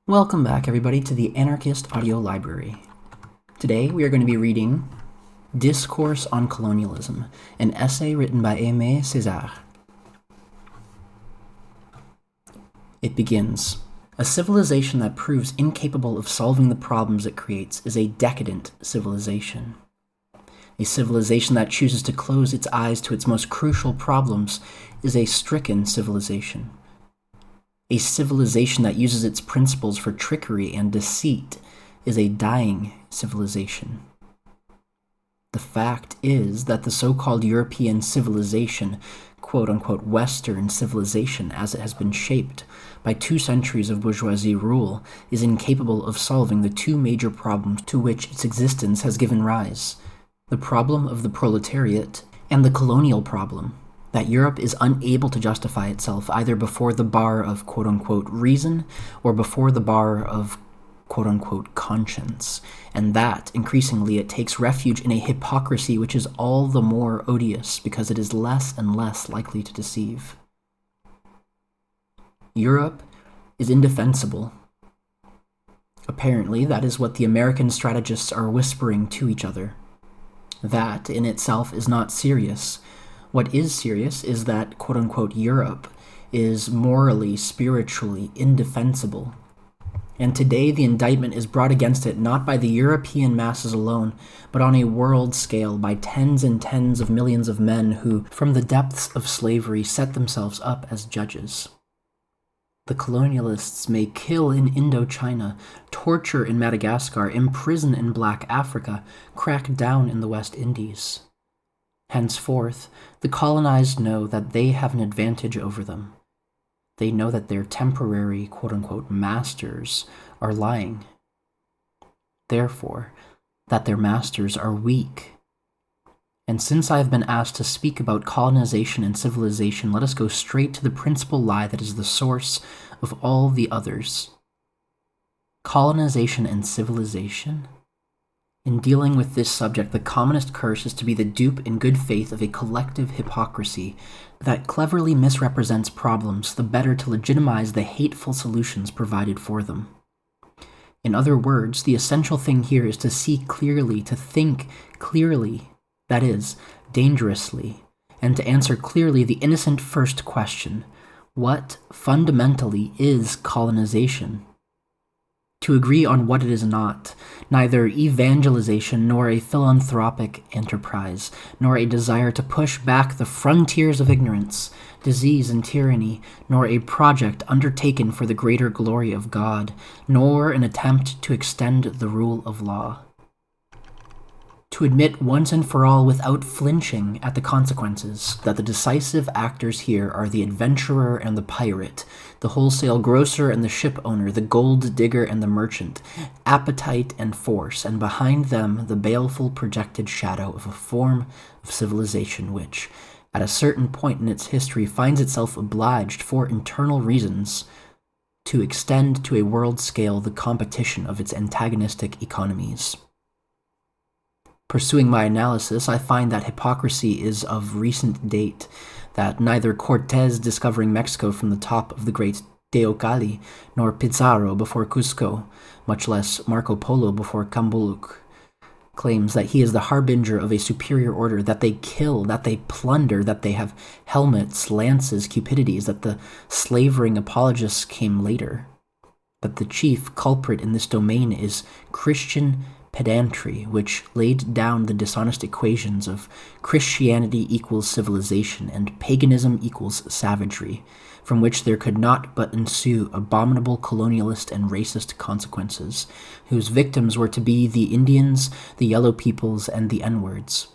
Welcome back, everybody, to the Anarchist audio library. Today we are going to be reading Discourse on Colonialism, an essay written by Aimé Césaire. It begins. A civilization that proves incapable of solving the problems it creates is a decadent civilization. A civilization that chooses to close its eyes to its most crucial problems is a stricken civilization. A civilization that uses its principles for trickery and deceit is a dying civilization. The fact is that the so-called European civilization, quote-unquote Western civilization as it has been shaped by 2 centuries of bourgeoisie rule, is incapable of solving the 2 major problems to which its existence has given rise: the problem of the proletariat and the colonial problem, that Europe is unable to justify itself either before the bar of quote-unquote reason or before the bar of quote-unquote conscience, and that, increasingly, it takes refuge in a hypocrisy which is all the more odious because it is less and less likely to deceive. Europe is indefensible. Apparently, that is what the American strategists are whispering to each other. That, in itself, is not serious. What is serious is that, quote-unquote, Europe is morally, spiritually indefensible. And today the indictment is brought against it not by the European masses alone, but on a world scale by tens and tens of millions of men who, from the depths of slavery, set themselves up as judges. The colonialists may kill in Indochina, torture in Madagascar, imprison in Black Africa, crack down in the West Indies. Henceforth, the colonized know that they have an advantage over them. They know that their temporary, quote-unquote, masters are lying. Therefore, that their masters are weak. And since I have been asked to speak about colonization and civilization, let us go straight to the principal lie that is the source of all the others. Colonization and civilization? In dealing with this subject, the commonest curse is to be the dupe in good faith of a collective hypocrisy that cleverly misrepresents problems the better to legitimize the hateful solutions provided for them. In other words, the essential thing here is to see clearly, to think clearly, that is, dangerously, and to answer clearly the innocent first question: what fundamentally is colonization? To agree on what it is not, neither evangelization nor a philanthropic enterprise, nor a desire to push back the frontiers of ignorance, disease, and tyranny, nor a project undertaken for the greater glory of God, nor an attempt to extend the rule of law. To admit once and for all without flinching at the consequences that the decisive actors here are the adventurer and the pirate, the wholesale grocer and the ship owner, the gold digger and the merchant, appetite and force, and behind them the baleful projected shadow of a form of civilization which, at a certain point in its history, finds itself obliged, for internal reasons, to extend to a world scale the competition of its antagonistic economies. Pursuing my analysis, I find that hypocrisy is of recent date, that neither Cortés discovering Mexico from the top of the great Teocalli, nor Pizarro before Cusco, much less Marco Polo before Cambuluc, claims that he is the harbinger of a superior order, that they kill, that they plunder, that they have helmets, lances, cupidities, that the slavering apologists came later. But the chief culprit in this domain is Christian pedantry, which laid down the dishonest equations of Christianity equals civilization and paganism equals savagery, from which there could not but ensue abominable colonialist and racist consequences, whose victims were to be the Indians, the yellow peoples, and the N-words.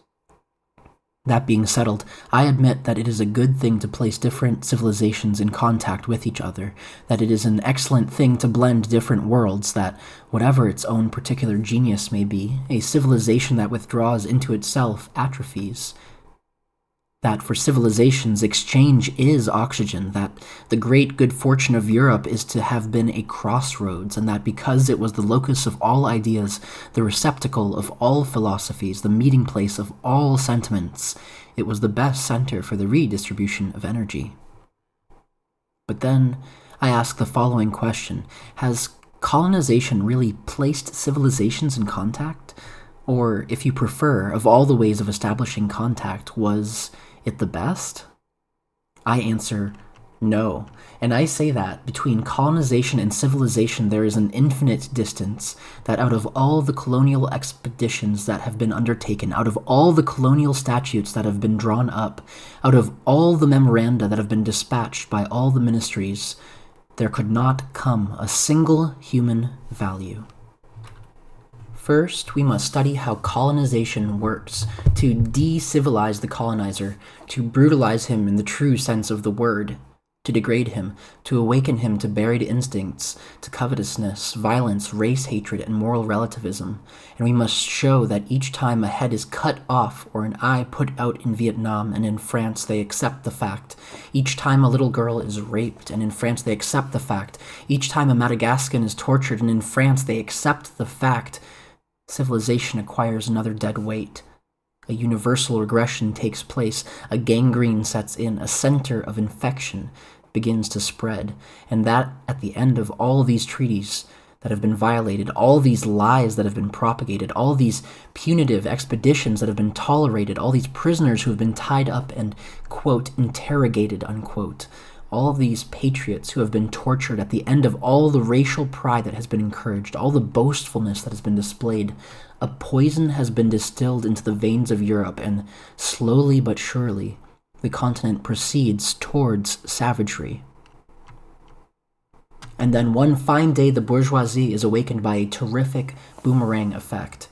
That being settled, I admit that it is a good thing to place different civilizations in contact with each other, that it is an excellent thing to blend different worlds, that, whatever its own particular genius may be, a civilization that withdraws into itself atrophies. That for civilizations exchange is oxygen, that the great good fortune of Europe is to have been a crossroads, and that because it was the locus of all ideas, the receptacle of all philosophies, the meeting place of all sentiments, it was the best center for the redistribution of energy. But then I ask the following question: has colonization really placed civilizations in contact? Or, if you prefer, of all the ways of establishing contact, was it the best? I answer, no. And I say that between colonization and civilization there is an infinite distance, that out of all the colonial expeditions that have been undertaken, out of all the colonial statutes that have been drawn up, out of all the memoranda that have been dispatched by all the ministries, there could not come a single human value. First, we must study how colonization works, to de-civilize the colonizer, to brutalize him in the true sense of the word, to degrade him, to awaken him to buried instincts, to covetousness, violence, race hatred, and moral relativism. And we must show that each time a head is cut off or an eye put out in Vietnam and in France they accept the fact, each time a little girl is raped and in France they accept the fact, each time a Madagascan is tortured and in France they accept the fact, civilization acquires another dead weight. A universal regression takes place, a gangrene sets in, a center of infection begins to spread, and that at the end of all these treaties that have been violated, all these lies that have been propagated, all these punitive expeditions that have been tolerated, all these prisoners who have been tied up and, quote, interrogated, unquote, all these patriots who have been tortured, at the end of all the racial pride that has been encouraged, all the boastfulness that has been displayed, a poison has been distilled into the veins of Europe, and slowly but surely the continent proceeds towards savagery. And then one fine day the bourgeoisie is awakened by a terrific boomerang effect.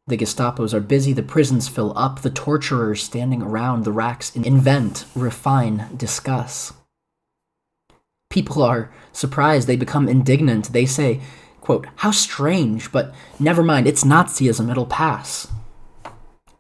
The Gestapos are busy, the prisons fill up, the torturers standing around the racks invent, refine, discuss. People are surprised, they become indignant, they say, quote, "How strange, but never mind, it's Nazism, it'll pass,"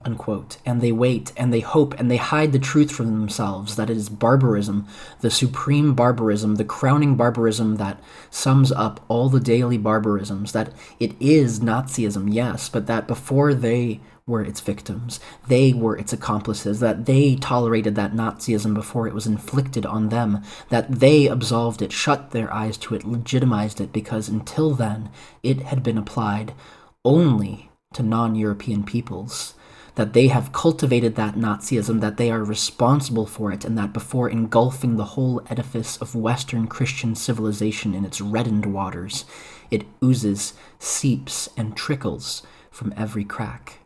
unquote. And they wait, and they hope, and they hide the truth from themselves, that it is barbarism, the supreme barbarism, the crowning barbarism that sums up all the daily barbarisms, that it is Nazism, yes, but that before they were its victims, they were its accomplices, that they tolerated that Nazism before it was inflicted on them, that they absolved it, shut their eyes to it, legitimized it, because until then it had been applied only to non-European peoples, that they have cultivated that Nazism, that they are responsible for it, and that before engulfing the whole edifice of Western Christian civilization in its reddened waters, it oozes, seeps, and trickles from every crack.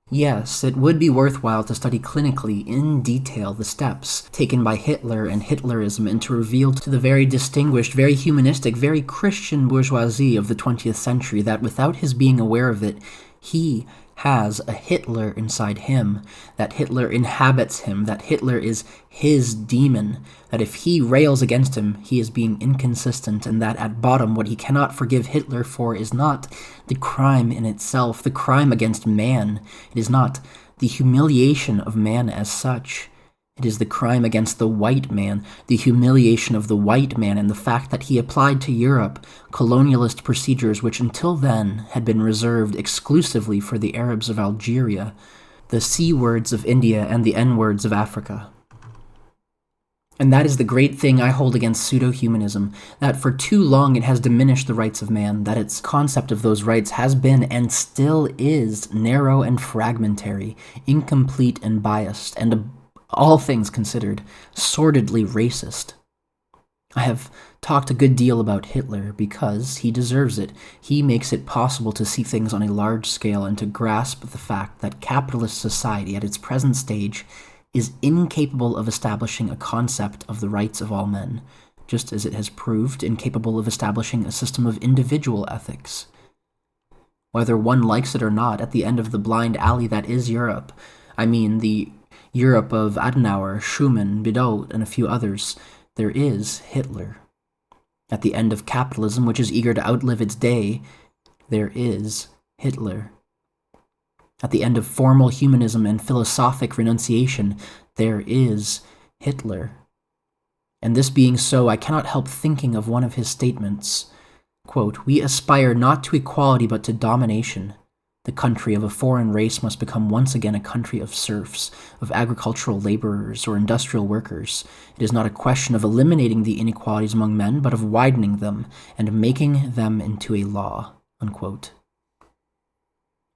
Yes, it would be worthwhile to study clinically, in detail, the steps taken by Hitler and Hitlerism and to reveal to the very distinguished, very humanistic, very Christian bourgeoisie of the 20th century that without his being aware of it, he has a Hitler inside him, that Hitler inhabits him, that Hitler is his demon, that if he rails against him, he is being inconsistent, and that at bottom what he cannot forgive Hitler for is not the crime in itself, the crime against man. It is not the humiliation of man as such. It is the crime against the white man, the humiliation of the white man, and the fact that he applied to Europe colonialist procedures which until then had been reserved exclusively for the Arabs of Algeria, the C-words of India and the N-words of Africa. And that is the great thing I hold against pseudo-humanism, that for too long it has diminished the rights of man, that its concept of those rights has been and still is narrow and fragmentary, incomplete and biased, and all things considered, sordidly racist. I have talked a good deal about Hitler because he deserves it. He makes it possible to see things on a large scale and to grasp the fact that capitalist society at its present stage is incapable of establishing a concept of the rights of all men, just as it has proved incapable of establishing a system of individual ethics. Whether one likes it or not, at the end of the blind alley that is Europe, I mean the Europe of Adenauer, Schumann, Bidault, and a few others, there is Hitler. At the end of capitalism, which is eager to outlive its day, there is Hitler. At the end of formal humanism and philosophic renunciation, there is Hitler. And this being so, I cannot help thinking of one of his statements. Quote, "We aspire not to equality but to domination. The country of a foreign race must become once again a country of serfs, of agricultural laborers or industrial workers. It is not a question of eliminating the inequalities among men, but of widening them and making them into a law." Unquote.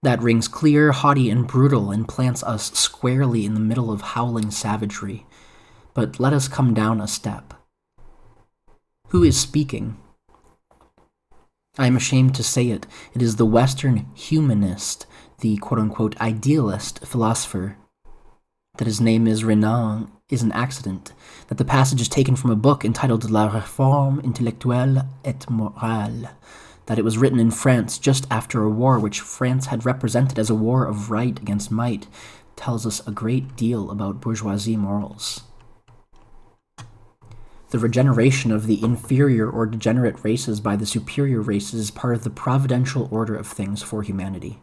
That rings clear, haughty, and brutal, and plants us squarely in the middle of howling savagery. But let us come down a step. Who is speaking? I am ashamed to say it. It is the Western humanist, the quote-unquote idealist philosopher. That his name is Renan is an accident. That the passage is taken from a book entitled La Réforme intellectuelle et morale. That it was written in France just after a war which France had represented as a war of right against might tells us a great deal about bourgeoisie morals. The regeneration of the inferior or degenerate races by the superior races is part of the providential order of things for humanity.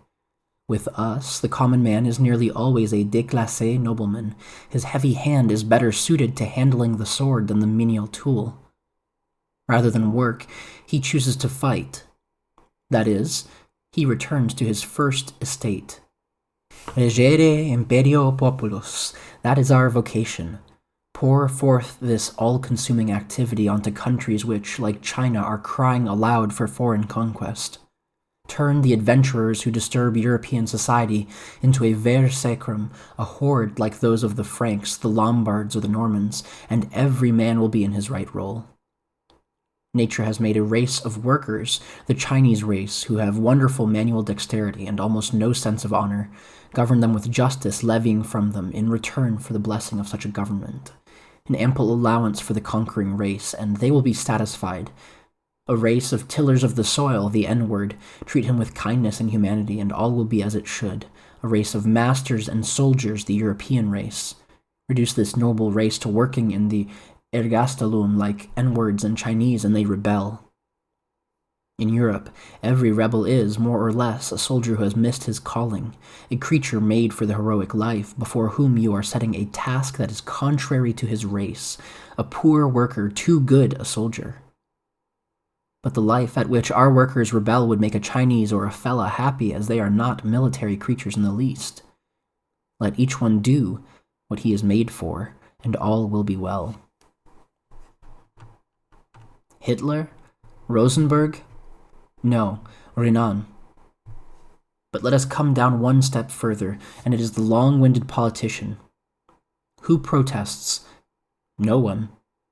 With us, the common man is nearly always a déclassé nobleman. His heavy hand is better suited to handling the sword than the menial tool. Rather than work, he chooses to fight. That is, he returns to his first estate. Regere imperio populus, that is our vocation. Pour forth this all-consuming activity onto countries which, like China, are crying aloud for foreign conquest. Turn the adventurers who disturb European society into a ver sacrum, a horde like those of the Franks, the Lombards, or the Normans, and every man will be in his right role. Nature has made a race of workers, the Chinese race, who have wonderful manual dexterity and almost no sense of honor. Govern them with justice, levying from them in return for the blessing of such a government. An ample allowance for the conquering race, and they will be satisfied. A race of tillers of the soil, the N-word, treat him with kindness and humanity, and all will be as it should. A race of masters and soldiers, the European race. Reduce this noble race to working in the ergastalum like N-words and Chinese, and they rebel. In Europe, every rebel is, more or less, a soldier who has missed his calling, a creature made for the heroic life, before whom you are setting a task that is contrary to his race, a poor worker too good a soldier. But the life at which our workers rebel would make a Chinese or a fella happy, as they are not military creatures in the least. Let each one do what he is made for, and all will be well. Hitler? Rosenberg? No, Renan. But let us come down one step further, and it is the long-winded politician. Who protests? No one,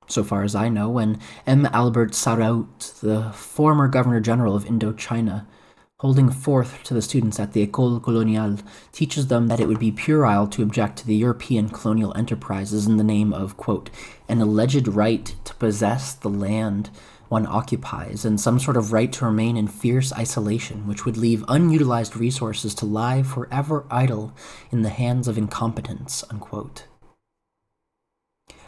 so far as I know, when M. Albert Sarraut, the former Governor-General of Indochina, holding forth to the students at the École Coloniale, teaches them that it would be puerile to object to the European colonial enterprises in the name of, quote, an alleged right to possess the land one occupies, and some sort of right to remain in fierce isolation, which would leave unutilized resources to lie forever idle in the hands of incompetence, unquote.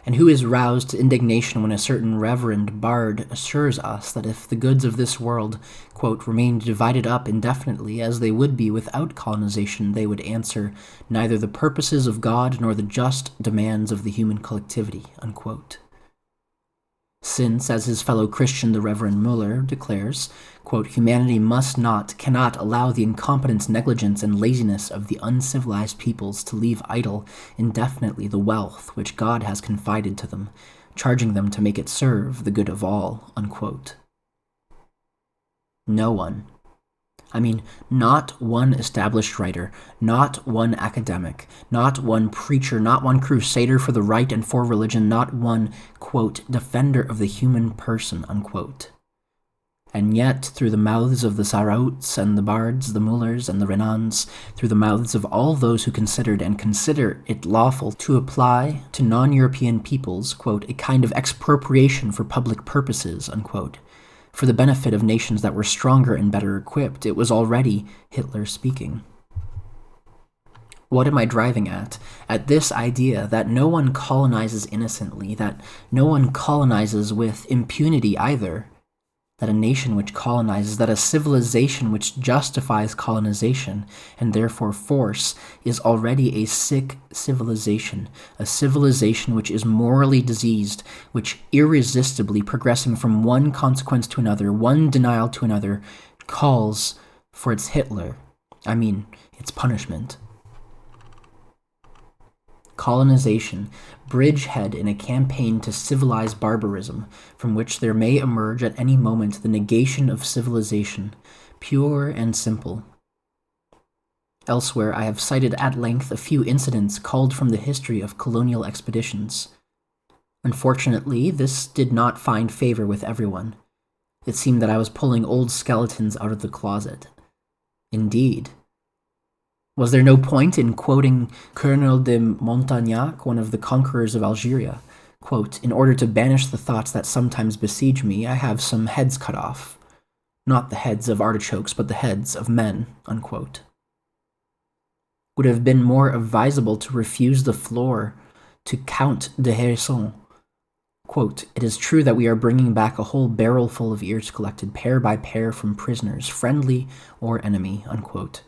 And who is roused to indignation when a certain reverend bard assures us that if the goods of this world, quote, remained divided up indefinitely as they would be without colonization, they would answer neither the purposes of God nor the just demands of the human collectivity, unquote. Since, as his fellow Christian, the Reverend Muller, declares, quote, humanity cannot allow the incompetence, negligence, and laziness of the uncivilized peoples to leave idle indefinitely the wealth which God has confided to them, charging them to make it serve the good of all, unquote. No one. I mean, not one established writer, not one academic, not one preacher, not one crusader for the right and for religion, not one, quote, defender of the human person, unquote. And yet, through the mouths of the Sarrauts and the Bards, the Mullers and the Renans, through the mouths of all those who considered and consider it lawful to apply to non-European peoples, quote, a kind of expropriation for public purposes, unquote, for the benefit of nations that were stronger and better equipped, it was already Hitler speaking. What am I driving at? At this idea that no one colonizes innocently, that no one colonizes with impunity either, that a nation which colonizes, that a civilization which justifies colonization, and therefore force, is already a sick civilization, a civilization which is morally diseased, which irresistibly progressing from one consequence to another, one denial to another, calls for its Hitler, I mean, its punishment. Colonization, bridgehead in a campaign to civilize barbarism, from which there may emerge at any moment the negation of civilization, pure and simple. Elsewhere, I have cited at length a few incidents culled from the history of colonial expeditions. Unfortunately, this did not find favor with everyone. It seemed that I was pulling old skeletons out of the closet. Indeed. Was there no point in quoting Colonel de Montagnac, one of the conquerors of Algeria? Quote, "In order to banish the thoughts that sometimes besiege me, I have some heads cut off. Not the heads of artichokes, but the heads of men," unquote. Would have been more advisable to refuse the floor to Count de Hérisson. Quote, "It is true that we are bringing back a whole barrel full of ears collected pair by pair from prisoners, friendly or enemy," unquote.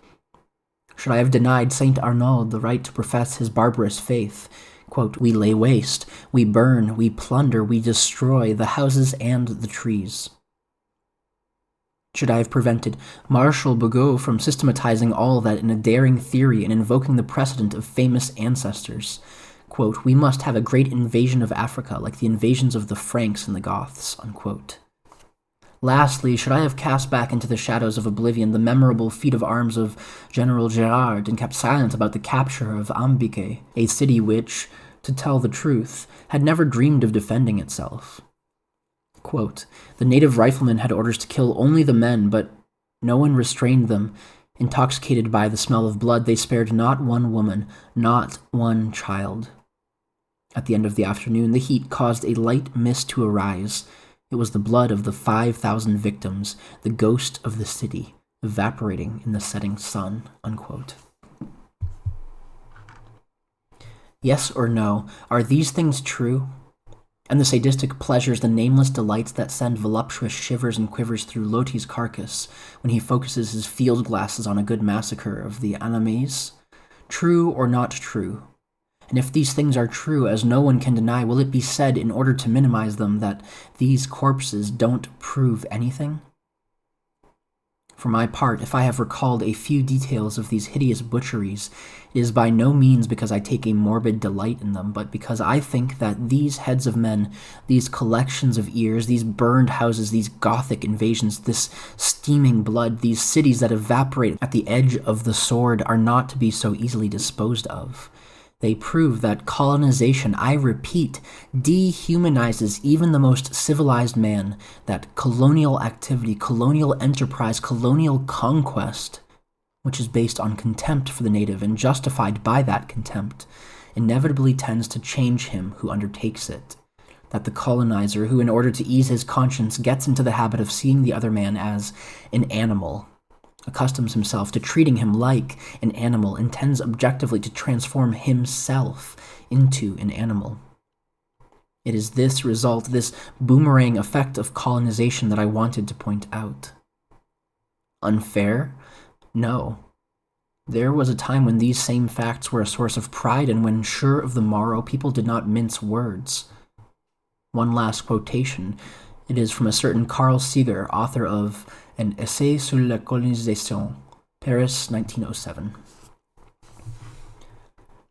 Should I have denied Saint Arnaud the right to profess his barbarous faith? Quote, "We lay waste, we burn, we plunder, we destroy the houses and the trees." Should I have prevented Marshal Bugeaud from systematizing all that in a daring theory and invoking the precedent of famous ancestors? Quote, "We must have a great invasion of Africa, like the invasions of the Franks and the Goths," unquote. Lastly, should I have cast back into the shadows of oblivion the memorable feat of arms of General Gérard and kept silent about the capture of Ambique, a city which, to tell the truth, had never dreamed of defending itself? Quote, "The native riflemen had orders to kill only the men, but no one restrained them. Intoxicated by the smell of blood, they spared not one woman, not one child." At the end of the afternoon, the heat caused a light mist to arise. It was the blood of the 5,000 victims, the ghost of the city, evaporating in the setting sun," unquote. Yes or no, are these things true? And the sadistic pleasures, the nameless delights that send voluptuous shivers and quivers through Loti's carcass when he focuses his field glasses on a good massacre of the Annamese? True or not true? And if these things are true, as no one can deny, will it be said, in order to minimize them, that these corpses don't prove anything? For my part, if I have recalled a few details of these hideous butcheries, it is by no means because I take a morbid delight in them, but because I think that these heads of men, these collections of ears, these burned houses, these Gothic invasions, this steaming blood, these cities that evaporate at the edge of the sword are not to be so easily disposed of. They prove that colonization, I repeat, dehumanizes even the most civilized man, that colonial activity, colonial enterprise, colonial conquest, which is based on contempt for the native and justified by that contempt, inevitably tends to change him who undertakes it. That the colonizer, who in order to ease his conscience gets into the habit of seeing the other man as an animal, accustoms himself to treating him like an animal, intends objectively to transform himself into an animal. It is this result, this boomerang effect of colonization that I wanted to point out. Unfair? No. There was a time when these same facts were a source of pride, and when, sure of the morrow, people did not mince words. One last quotation. It is from a certain Carl Seeger, author of An Essai sur la Colonisation, Paris, 1907.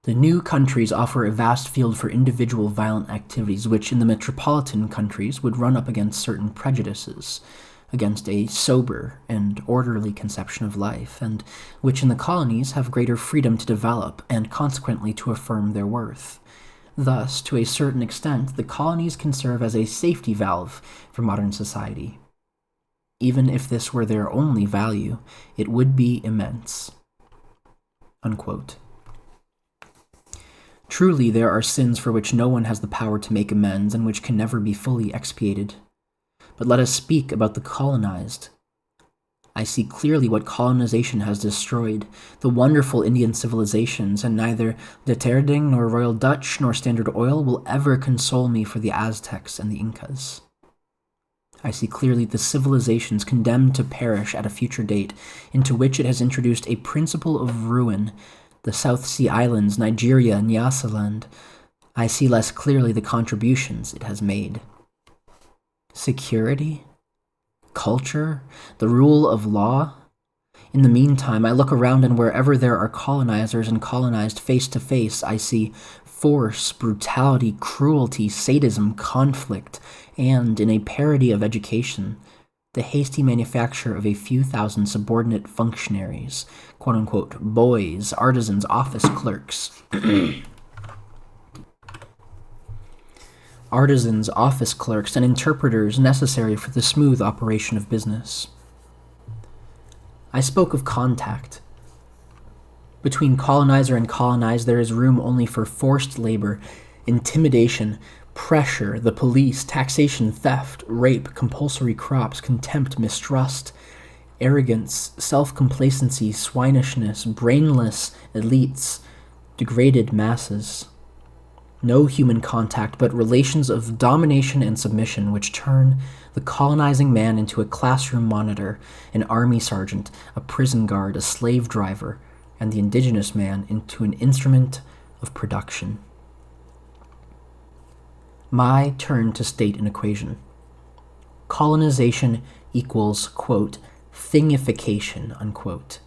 The new countries offer a vast field for individual violent activities which in the metropolitan countries would run up against certain prejudices, against a sober and orderly conception of life, and which in the colonies have greater freedom to develop and consequently to affirm their worth. Thus, to a certain extent, the colonies can serve as a safety valve for modern society. Even if this were their only value, it would be immense." Unquote. Truly, there are sins for which no one has the power to make amends and which can never be fully expiated. But let us speak about the colonized. I see clearly what colonization has destroyed, the wonderful Indian civilizations, and neither Deterding nor Royal Dutch nor Standard Oil will ever console me for the Aztecs and the Incas. I see clearly the civilizations condemned to perish at a future date, into which it has introduced a principle of ruin, the South Sea Islands, Nigeria, Nyasaland. I see less clearly the contributions it has made. Security? Culture? The rule of law? In the meantime, I look around, and wherever there are colonizers and colonized face to face, I see force, brutality, cruelty, sadism, conflict, and, in a parody of education, the hasty manufacture of a few thousand subordinate functionaries, quote-unquote, boys, artisans, office clerks. Artisans, office clerks, and interpreters necessary for the smooth operation of business. I spoke of contact. Between colonizer and colonized, there is room only for forced labor, intimidation, pressure, the police, taxation, theft, rape, compulsory crops, contempt, mistrust, arrogance, self-complacency, swinishness, brainless elites, degraded masses. No human contact, but relations of domination and submission which turn the colonizing man into a classroom monitor, an army sergeant, a prison guard, a slave driver, and the indigenous man into an instrument of production. My turn to state an equation. Colonization equals, quote, Thingification, unquote.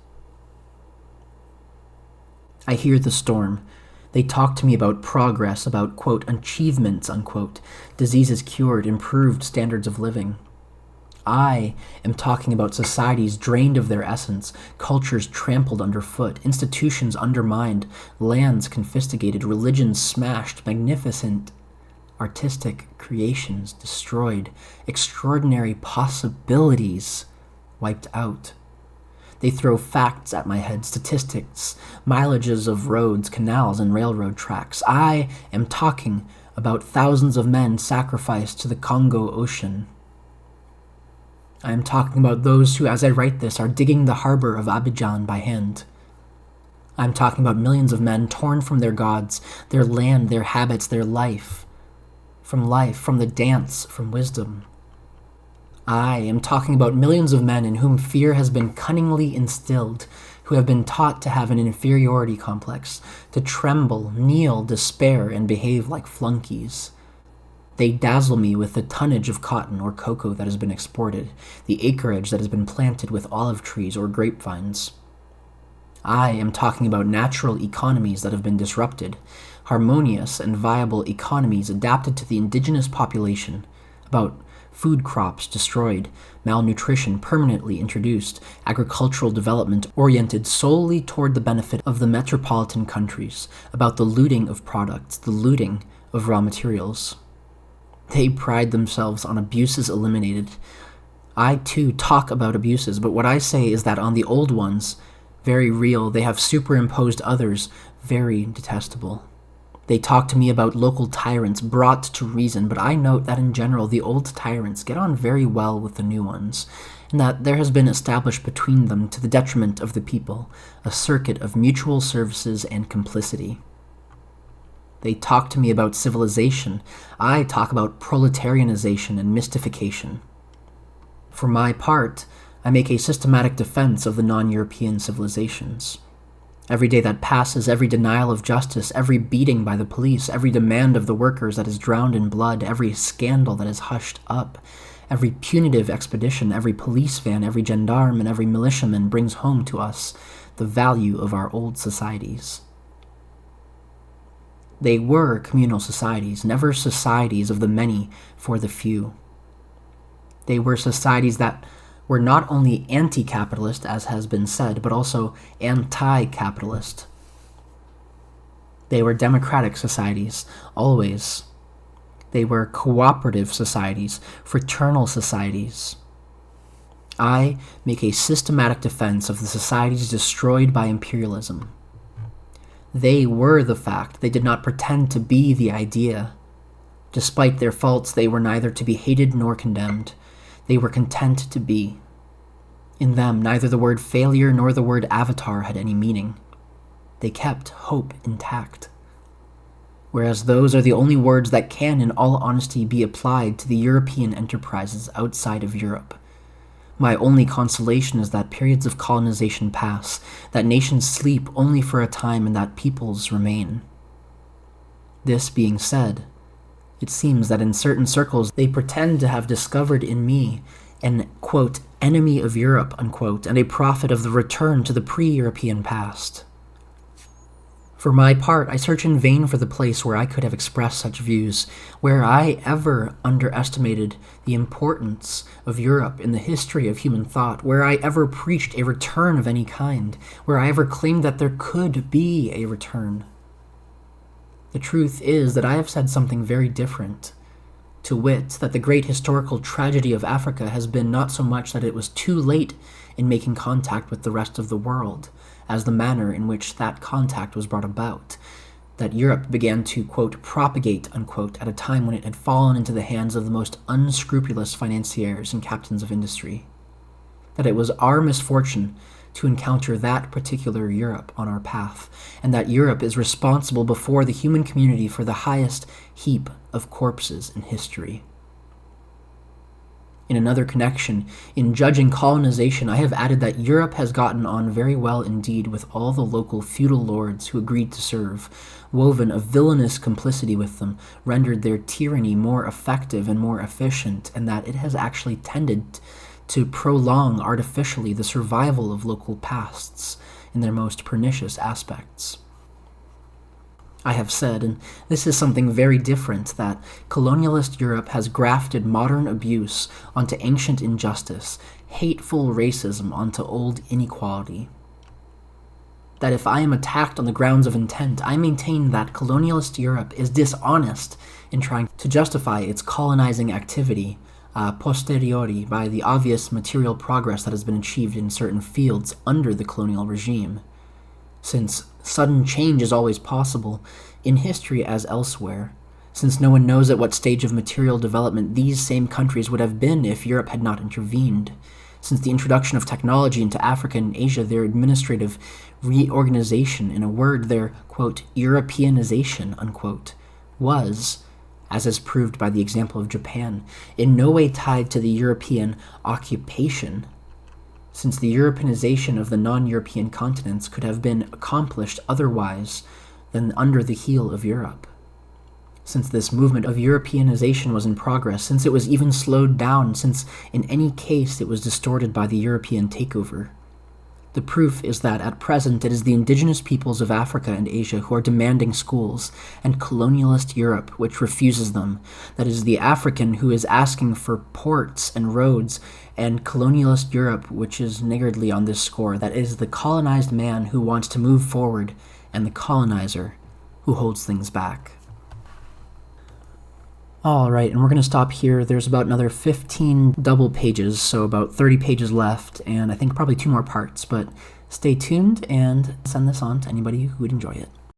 I hear the storm. They talk to me about progress, about, quote, achievements, unquote, diseases cured, improved standards of living. I am talking about societies drained of their essence, cultures trampled underfoot, institutions undermined, lands confiscated, religions smashed, magnificent artistic creations destroyed, extraordinary possibilities wiped out. They throw facts at my head, statistics, mileages of roads, canals, and railroad tracks. I am talking about thousands of men sacrificed to the Congo Ocean. I am talking about those who, as I write this, are digging the harbor of Abidjan by hand. I am talking about millions of men torn from their gods, their land, their habits, their life, from the dance, from wisdom. I am talking about millions of men in whom fear has been cunningly instilled, who have been taught to have an inferiority complex, to tremble, kneel, despair, and behave like flunkies. They dazzle me with the tonnage of cotton or cocoa that has been exported, the acreage that has been planted with olive trees or grapevines. I am talking about natural economies that have been disrupted, harmonious and viable economies adapted to the indigenous population, about food crops destroyed, malnutrition permanently introduced, agricultural development oriented solely toward the benefit of the metropolitan countries, about the looting of products, the looting of raw materials. They pride themselves on abuses eliminated. I, too, talk about abuses, but what I say is that on the old ones, very real, they have superimposed others, very detestable. They talk to me about local tyrants brought to reason, but I note that in general the old tyrants get on very well with the new ones, and that there has been established between them, to the detriment of the people, a circuit of mutual services and complicity. They talk to me about civilization. I talk about proletarianization and mystification. For my part, I make a systematic defense of the non-European civilizations. Every day that passes, every denial of justice, every beating by the police, every demand of the workers that is drowned in blood, every scandal that is hushed up, every punitive expedition, every police van, every gendarme, and every militiaman brings home to us the value of our old societies. They were communal societies, never societies of the many for the few. They were societies that were not only anti-capitalist, as has been said, but also anti-capitalist. They were democratic societies, always. They were cooperative societies, fraternal societies. I make a systematic defense of the societies destroyed by imperialism. They were the fact. They did not pretend to be the idea. Despite their faults, they were neither to be hated nor condemned. They were content to be. In them, neither the word failure nor the word avatar had any meaning. They kept hope intact. Whereas those are the only words that can, in all honesty, be applied to the European enterprises outside of Europe. My only consolation is that periods of colonization pass, that nations sleep only for a time, and that peoples remain. This being said, it seems that in certain circles they pretend to have discovered in me an, quote, enemy of Europe, unquote, and a prophet of the return to the pre-European past. For my part, I search in vain for the place where I could have expressed such views, where I ever underestimated the importance of Europe in the history of human thought, where I ever preached a return of any kind, where I ever claimed that there could be a return. The truth is that I have said something very different, to wit, that the great historical tragedy of Africa has been not so much that it was too late in making contact with the rest of the world, as the manner in which that contact was brought about, that Europe began to, quote, propagate, unquote, at a time when it had fallen into the hands of the most unscrupulous financiers and captains of industry, that it was our misfortune to encounter that particular Europe on our path, and that Europe is responsible before the human community for the highest heap of corpses in history. In another connection, in judging colonization, I have added that Europe has gotten on very well indeed with all the local feudal lords who agreed to serve, woven a villainous complicity with them, rendered their tyranny more effective and more efficient, and that it has actually tended to prolong artificially the survival of local pasts in their most pernicious aspects. I have said, and this is something very different, that colonialist Europe has grafted modern abuse onto ancient injustice, hateful racism onto old inequality. That if I am attacked on the grounds of intent, I maintain that colonialist Europe is dishonest in trying to justify its colonizing activity a posteriori by the obvious material progress that has been achieved in certain fields under the colonial regime. Since sudden change is always possible, in history as elsewhere, since no one knows at what stage of material development these same countries would have been if Europe had not intervened, since the introduction of technology into Africa and Asia, their administrative reorganization, in a word, their, quote, Europeanization, unquote, was, as is proved by the example of Japan, in no way tied to the European occupation, since the Europeanization of the non-European continents could have been accomplished otherwise than under the heel of Europe. Since this movement of Europeanization was in progress, since it was even slowed down, since in any case it was distorted by the European takeover. The proof is that at present it is the indigenous peoples of Africa and Asia who are demanding schools, and colonialist Europe which refuses them. That is the African who is asking for ports and roads, and colonialist Europe which is niggardly on this score. That is the colonized man who wants to move forward, and the colonizer who holds things back. Alright, and we're going to stop here. There's about another 15 double pages, so about 30 pages left, and I think probably 2 more parts, but stay tuned and send this on to anybody who would enjoy it.